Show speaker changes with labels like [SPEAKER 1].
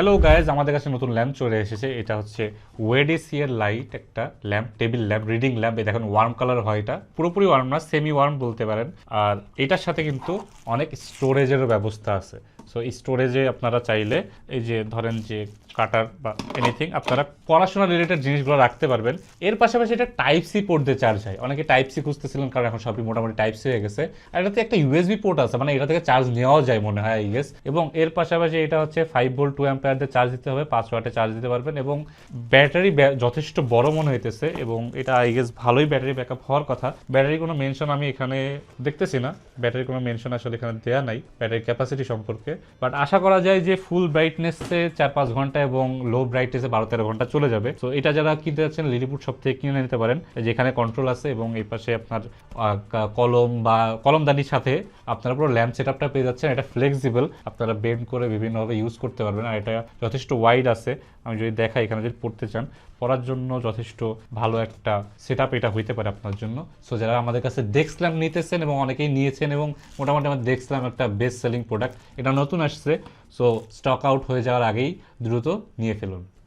[SPEAKER 1] Hello guys, আমাদের কাছে নতুন ল্যাম্প চলে এসেছে। এটা হচ্ছে ওয়েডিসি এর লাইট, একটা lamp, table lamp, reading lamp. এই দেখেন ওয়ার্ম কালার হয়, এটা পুরোপুরি ওয়ার্ম না, সেমি ওয়ার্ম বলতে পারেন। আর এটার সাথে কিন্তু অনেক স্টোরেজেরও ব্যবস্থা আছে। সো স্টোরেজে আপনারা চাইলে এই যে ধরেন যে কাটার বা এনিথিং আপনারা পড়াশোনা রিলেটেড জিনিসগুলো রাখতে পারবেন। এর পাশাপাশি এটা টাইপ সি পোর্ট দিয়ে চার্জ হয়। অনেকে টাইপ সি খুঁজতেছিলেন, কারণ এখন সবই মোটামুটি টাইপ সি হয়ে গেছে। আর এটাতে একটা ইউএসবি পোর্ট আছে, মানে এটা থেকে চার্জ নেওয়াও যায় মনে হয় আই গেস। এবং এর পাশাপাশি এটা হচ্ছে 5 ভোল্ট 2 অ্যাম্পিয়ার দিয়ে চার্জ দিতে হবে, 5 ওয়াটে চার্জ দিতে পারবেন। এবং ব্যাটারি যথেষ্ট বড় মনে হইতেছে, এবং এটা আই গেস ভালোই ব্যাটারি ব্যাকআপ হওয়ার কথা। ব্যাটারি কোনো মেনশন আমি এখানে দেখতেছি না, ব্যাটারি কোনো মেনশন আসলে এখানে দেওয়া নাই ব্যাটারি ক্যাপাসিটি সম্পর্কে। বাট আশা করা যায় যে ফুল ব্রাইটনেসে 4-5 ঘন্টা এবং লো ব্রাইটনেসে 12-13 ঘন্টা চলে যাবে। তো এটা যারা কিনতে যাচ্ছেন লিলিপুট শপ থেকে কিনে নিতে পারেন, যেখানে কন্ট্রোল আছে এবং এই পাশে আপনার কলম বা কলমদানির সাথে আপনারা পুরো ল্যাম্প সেট আপটা পেয়ে যাচ্ছেন। এটা ফ্লেক্সিবল, আপনারা বেন্ড করে বিভিন্নভাবে ইউজ করতে পারবেন। আর এটা যথেষ্ট ওয়াইড আছে, আমি যদি দেখাই এখানে যদি পড়তে চান, পড়ার জন্য যথেষ্ট ভালো একটা সেট আপ এটা হইতে পারে আপনার জন্য। সো যারা আমাদের কাছে ডেস্ক ল্যাম্প নিতেছেন এবং অনেকেই নিয়েছেন, এবং মোটামুটি আমার ডেস্ক ল্যাম্প একটা বেস্ট সেলিং প্রোডাক্ট, এটা নতুন আসছে। সো স্টক আউট হয়ে যাওয়ার আগেই দ্রুত নিয়ে ফেলুন।